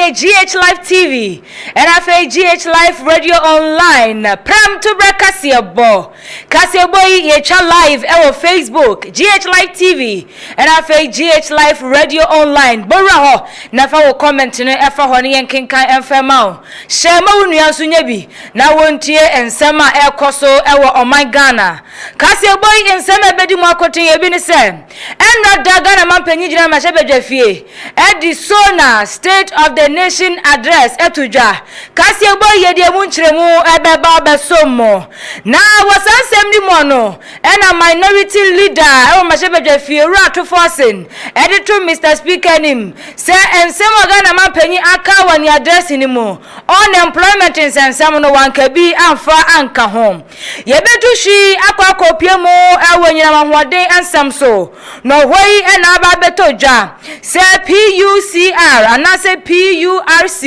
afei Ghlife TV and afei Ghlife Radio Online pram to Kasiebo ye cha live our Facebook Ghlife TV and afei Ghlife Radio Online bora ho na fa wo comment no efa ho ne yenkenkan emfema share ma wonua so nya bi na wontie ensema ekoso ewo oman Ghana Kasiebo ensema bedi mu akoten ye bi ne se enra da Ghana mampanyi gina ma shebedwafie Edisona State of the Nation Address etuja Kasiebo ye de mu nkyeremu ebeba besomo na wasansem ni mo no ena minority leader e ma shebedwafie Rato Forcing editor Mr Speaker nim say ensem Ghana mampanyi aka wani address ni mo unemployment nsensem no wanka bi amfa anka home ye betushi akwa kopie mo awonyina mahoden ansam so no hoi ena aba betoja say PUCR and I say PURC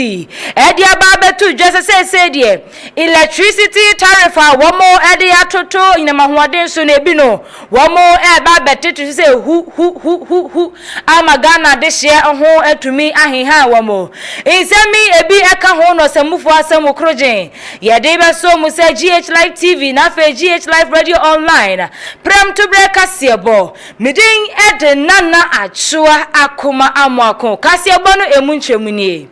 edi aba betoja say die electricity tariff a womo edi atoto ina mahoden so na ebi no womo eba betetu say hu amagana de share ho atumi aheha womo insemi ebi eka ho no samufu asem krojen ye de be so mu say Ghlife TV na fe Ghlife Radio Online pram to Kasiebo midin ed nana achua akoma amwako Kasiebo no emu nchemu nie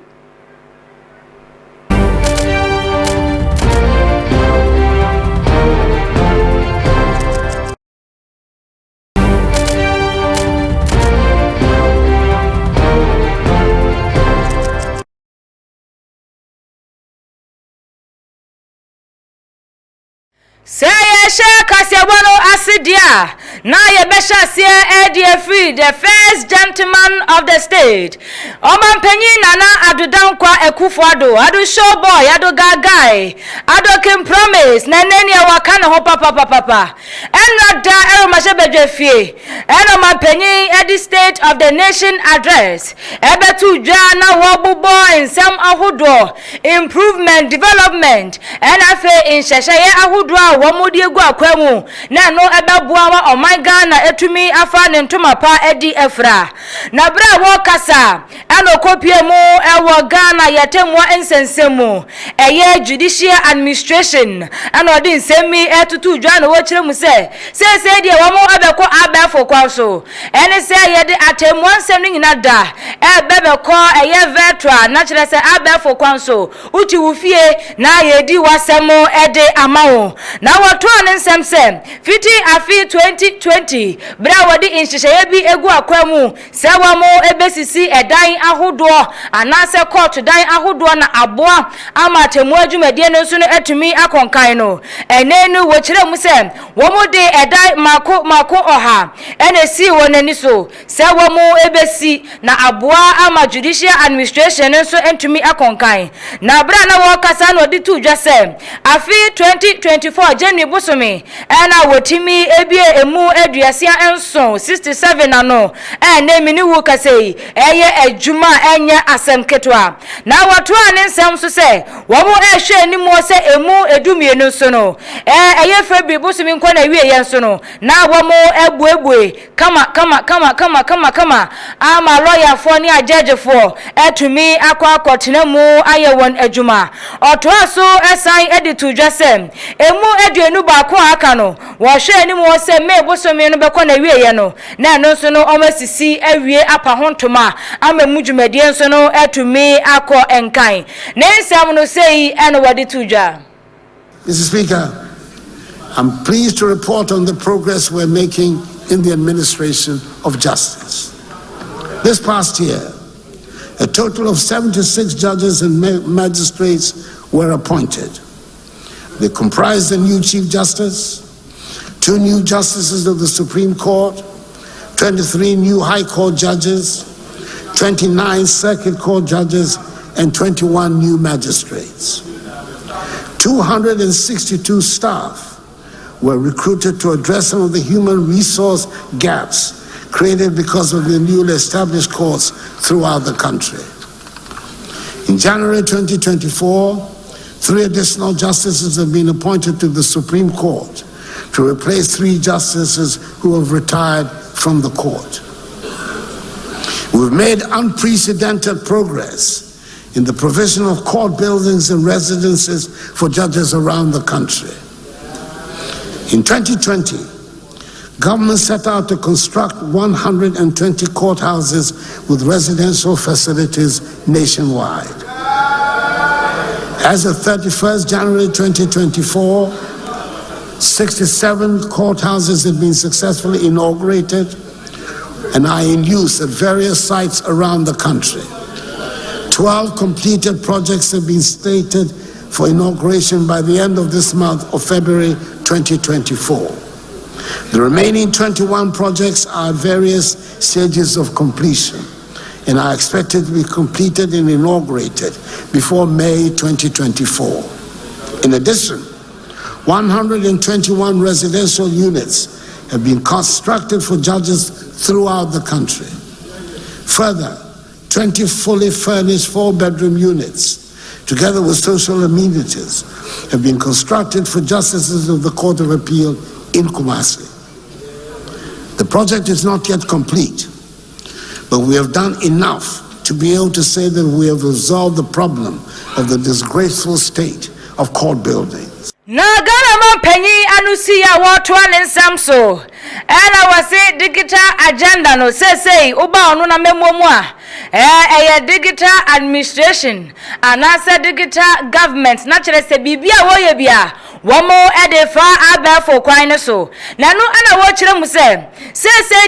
Say Kasiebo no asidia na ye besha sie edie free the first gentleman of the state omampanyi nana adudankwa ekufuado adu show boy adu gagai adu kim promise na neni e waka na ho papa enra da ero mashebedwafie eno mampanyi edi State of the Nation Address ebetu dwa na wo bubo ensem ahodo improvement development and afa inhyehye ahodo womodi egu akwemu na no ebeboa wa oman Ghana etumi afa ne ntoma pa edi efra na bra wo kasa ano kopie mu ewo Ghana yetemu ensensemu eye judicial administration ano di nsemi etutu dwa na wo kire mu se die womo abeko abefo kwaso ene se yede atemu nsem ni nyina da ebebeko eye veteran na kire se abefo kwaso uti wufie na yedi wasemo ede amawo na woto nsem se fiti afi 2020 bra wodi inhyehye bi egu akwamu se womo ebesisi edan ahodo anase court dan ahodo na aboa amatemu adwumadie no nso no etumi akonkan no enenu wo kire mu se womo de edan mako oha enesi wonani so se womo ebesi na aboa ama judicial administration nso entumi akonkan na bra na wo kasa no di tu dwa se afi 2024 January bosomi ena wotimi ebie emu aduasia enso 67 ano ene mini wu kasei eye adwuma enya asem ketwa na woto ane nsem so se womo ehwe ni mo se emu edumienu so no eye February bosomi nko na wie yenso no na womo ebuebue kama ama lawyer for ni judge for etumi akwa mu aye won adwuma oto aso esan editu dwasem emu eduenu ba ko aka no wo hwe ni mo se me bosomi no beko na wie ye no na no so no omasisi awie apa hontoma ama mudwumadie so no etumi akọ enkan na nsam no sei eno wadi tujwa. Mr. Speaker, I'm pleased to report on the progress we're making in the administration of justice. This past year, a total of 76 judges and magistrates were appointed. They comprise the new Chief Justice, 2 new Justices of the Supreme Court, 23 new High Court judges, 29 Circuit Court judges, and 21 new magistrates. 262 staff were recruited to address some of the human resource gaps created because of the newly established courts throughout the country. In January 2024, 3 additional justices have been appointed to the Supreme Court to replace 3 justices who have retired from the court. We've made unprecedented progress in the provision of court buildings and residences for judges around the country. In 2020, government set out to construct 120 courthouses with residential facilities nationwide. As of 31st January 2024, 67 courthouses have been successfully inaugurated and are in use at various sites around the country. 12 completed projects have been slated for inauguration by the end of this month of February 2024. The remaining 21 projects are at various stages of completion and are expected to be completed and inaugurated before May 2024. In addition, 121 residential units have been constructed for judges throughout the country. Further, 20 fully furnished 4-bedroom units, together with social amenities, have been constructed for justices of the Court of Appeal in Kumasi. The project is not yet complete, but we have done enough to be able to say that we have resolved the problem of the disgraceful state of court buildings. Na Ghana man penyi anusi ya watu nsam so ena wase digital agenda no say uba onu na memomu a digital administration anase digital government na kire se bibia wo ye bia womo edefa abefo kwan ne so na no ana wo kire mu say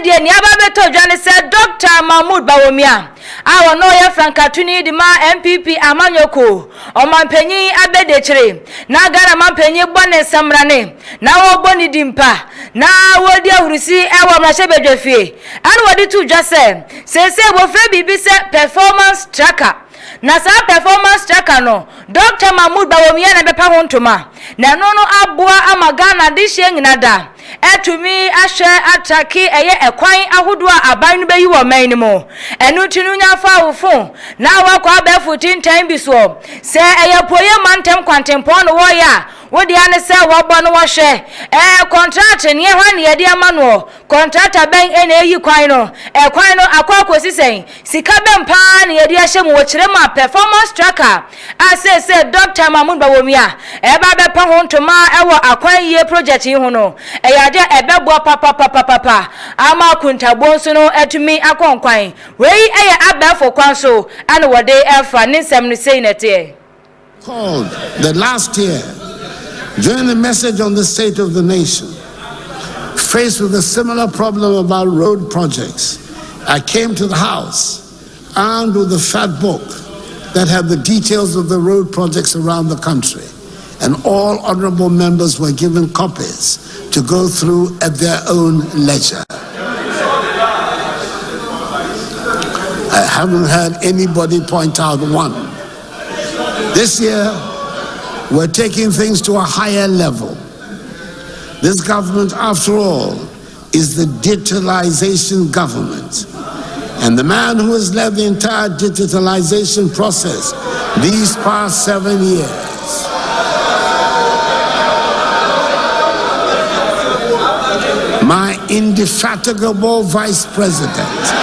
de ni aba beto dwane se Dr. Mahmoud Bawumia awo no ye frankatuni di ma MPP amanyoko omampanyi abede kire na Ghana mampanyi bone samrane na wo boni dimpa na wo di awurisi ewo mrahye bedwafie anu wodi tu dwase se wo fre bibi se performance tracker na sa performance tracker no Dr. Mahmoud Bawumia na bepa ho ntoma na no aboa amagana de hye nyinada etumi ahwe ataki eye ekwan ahodo a aban no beyi wo man ni mo enu tinu nya fa wo fon na wakwa befu tintan bi so se eye poye mantem kwantempo no wo ya wodi ane se wo bo no wo hwe contract ne hwan ye de ama no contractor ben ene eyi kwan no kwan no akwakosi sen sika bempa ne ye de ahye mo wo kire ma performance tracker se Dr. Mahmoud Bawumia ba bepa ho ntoma ewo akwan ye project yi ho no ade ebebo papa ama kuntabon so no etumi akonkwan wei eye abafo kwan so ane wode efa nsem no sei nete called the last year during the message on the state of the nation. Faced with a similar problem about road projects, I came to the House armed with a fat book that had the details of the road projects around the country, and all honorable members were given copies to go through at their own leisure. I haven't heard anybody point out one. This year, we're taking things to a higher level. This government, after all, is the digitalization government. And the man who has led the entire digitalization process these past 7 years my indefatigable Vice President,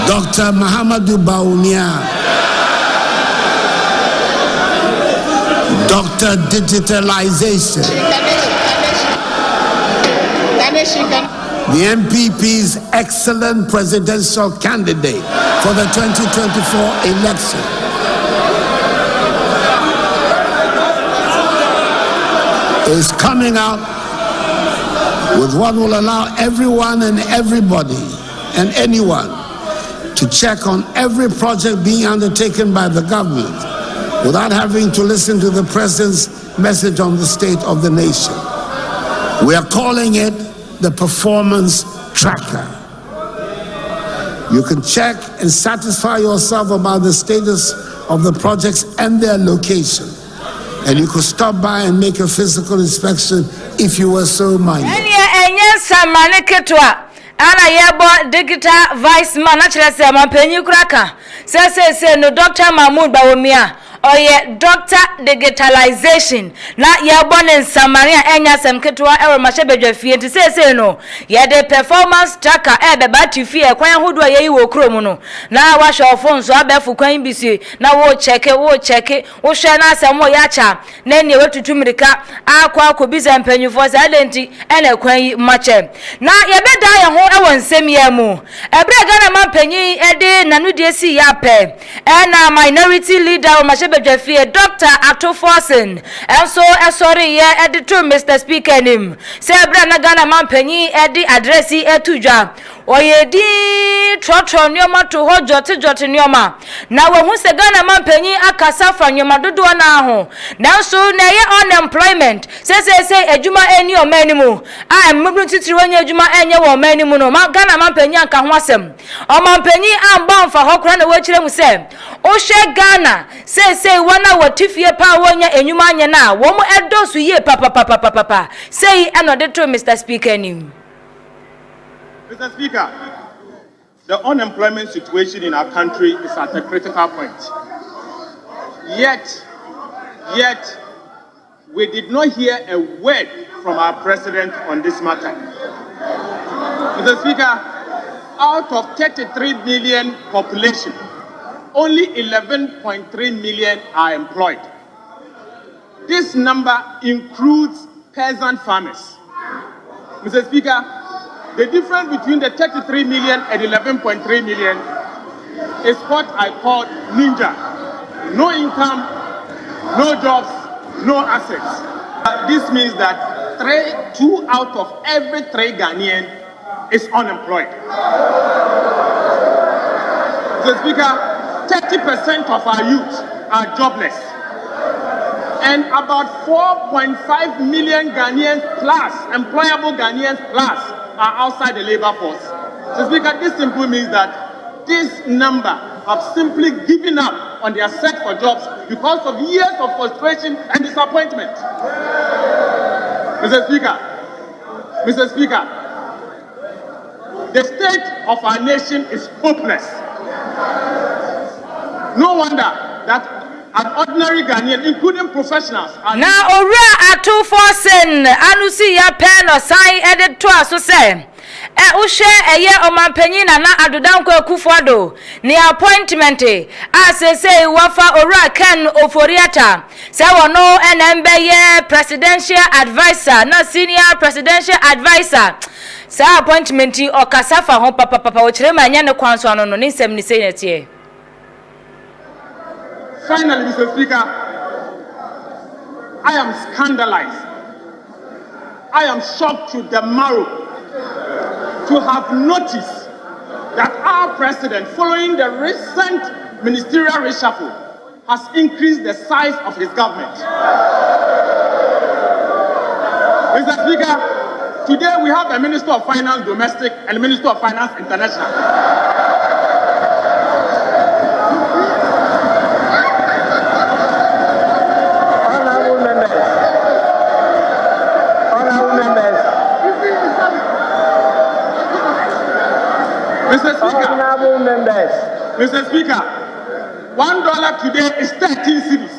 Dr. Mahamudu Bawumia, Dr. Digitalization, the MPP's excellent presidential candidate for the 2024 election. Is coming out with what will allow everyone and everybody and anyone to check on every project being undertaken by the government without having to listen to the president's message on the state of the nation. We are calling it the performance tracker. You can check and satisfy yourself about the status of the projects and their location. And you could stop by and make a physical inspection if you were so minded. Ana yebo digital vice man na kire se mampanyi kuraka se no Dr. Mahmoud Bawumia oye doctor digitalization na ye bone samaria enya semketwa ewo mahebedwafie nti sese no ye de performance tracker beba tifie kwan hodo ye wo kromu no na wa shofo nso abefu kwan bisi na wo check wo hwe na asemo ya cha na ne wetutumirika akwa akobiza mpanyufo sadenti ene kwan mache na ye beda ye ho ewo nsem ya mu ebrega na mampanyi ede nanudie si ya pe na minority leader o mahebedwafie Dr. Atoforsen enso sorry ye editor Mr. Speaker nim se ebra na Ghana mampanyi edi addressi etudwa oyedi trotro nyoma to ho jote nyoma na wehu se Ghana mampanyi akasa fa nyoma dodo na ho nanso na ye unemployment se ejuma eni o manimu mmebru titiri wanya ejuma enye wo manimu no Ghana mampanyi anka ho asem o mampanyi amba mfa ho kra na wachire mu se o hwe Ghana se wana watifie pa wonya enyuma anye na wo mu edosu ye papa say anode to Mr. Speaker nim. Mr. Speaker, the unemployment situation in our country is at a critical point. Yet, we did not hear a word from our president on this matter. Mr. Speaker, out of 33 million population, only 11.3 million are employed. This number includes peasant farmers. Mr. Speaker, the difference between the 33 million and 11.3 million is what I call ninja. No income, no jobs, no assets. This means that 2 out of every 3 Ghanaian is unemployed. Mr. Speaker, 30% of our youth are jobless. And about 4.5 million Ghanaians plus, employable Ghanaians plus, are outside the labor force. So, Speaker, this simply means that this number have simply given up on their search for jobs because of years of frustration and disappointment. Mr. Speaker, the state of our nation is hopeless. No wonder that an ordinary Ghanaian, including professionals, are now Ora Atoforsen anusi ya pen or sign edit to us so say ushe eye omampanyi na adodankwa Akufo-Addo ni appointment as say wafa Ora Ken Oforiata say wono enembe ye presidential advisor na senior presidential advisor say appointment o kasafa ho papa wo kire manya ne kwanso ano no ni nsem ni say netie. Finally, Mr. Speaker, I am scandalized. I am shocked to the marrow to have noticed that our president, following the recent ministerial reshuffle, has increased the size of his government. Mr. Speaker, today we have a Minister of Finance domestic and a Minister of Finance international. Mr. Speaker, $1 today is 13 cities.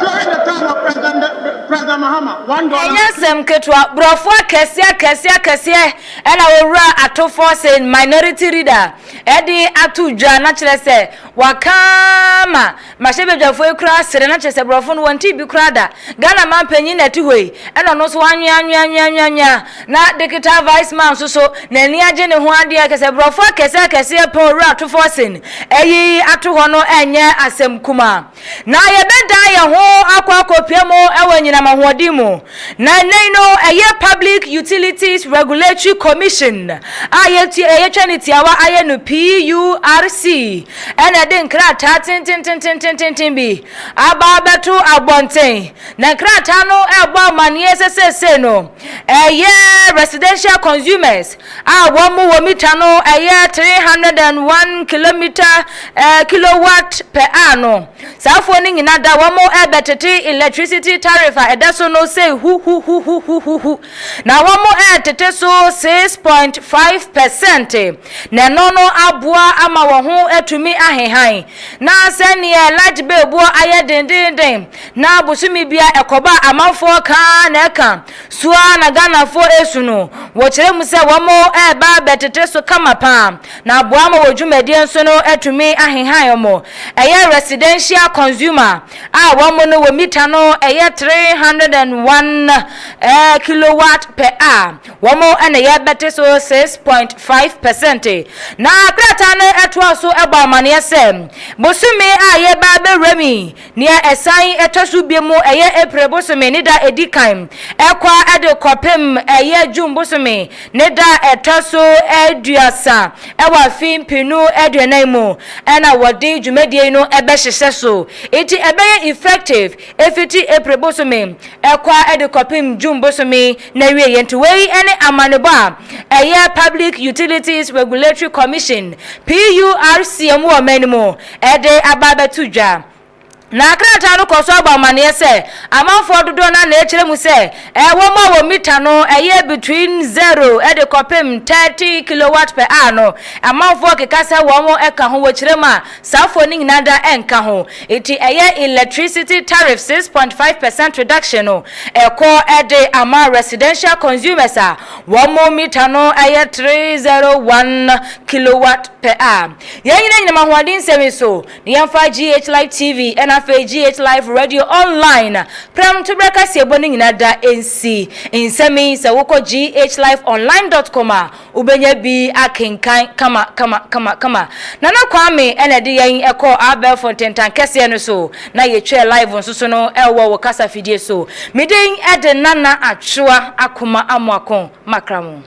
During the time of President Mahama, $1. Yes, ketwa brofo kesia and Ora Atoforsen minority leader. Edi atudwa na kire se wakama mahebedwafo ekura sere na kire se brofo no wanti bi krada Ghana mampanyi na tuhoi eno no so anwanya na digital vice man so na ni age ne ho ade akese brofo kesia pon Ora Atoforsen eyi atoho no enye asem kuma na yebeda ye ho akwakopiemo ewanyina mahodimo na no eye Public Utilities Regulatory Commission ayeti eyetwaniti awa aye no PURC ena den krata tin bi ababetu abonten na krata no ebo manie sesese no eye residential consumers awomu womita no eye 301 kilowatt per annum safo ni nyina da womo ebetete electricity tariff edaso no say hu na womo tete so 6.5%. Na no aboa ama wo ho atumi ahehan na sene large bebu aye dendenden na bosumi bia ekoba amanfo ka na eka sua na ganafo esuno wo kire mu se womo ba betete so kama pa na aboa ma wodwumade nso no atumi ahehan omo eye residential consumer womo no wo mita no eye 301 kilowatt per hour womo ene ye bete so 6.5%. na krata no etwa so eba amane se bosumi ye ba beremi ne esan etosu biemu eye April bosumi ne da edikan ekwa ede kopem eye June bosumi ne da etosu eduasa ewa fin pinu eduenaimu ena wodi dwumadie no ebe hyehye so eti ebe effective efiti April bosumi ekwa ede kopem June bosumi na wie yenti wei ene amanebo eye Public Utilities Regulatory Commission PURC amu omanimo ede ababetudwa na krata no koso abamane se amanfo dodo na ekire mu se wo mita no between 0 ede kopem 30 kilowatt per hour no amanfo kekasa wo eka ho wo kire ma safo ni nada enka ho eti electricity tariff 6.5% reduction no eko ede ama residential consumers wo mita no 301 kilowatt per hour nyina mahwadin semiso yamfa Ghlife TV GHLife Radio Online. Pram to breakfast eboni da NC. Insemi se woko GHLifeonline.com ubenya bi akenkan kama. Nana kwame ene de yen eko Abel Fontaine tankese no so. Na ye twa live nso no ewo wo kasa fidie so. Midin ede nana atwa akoma amwakon makramo.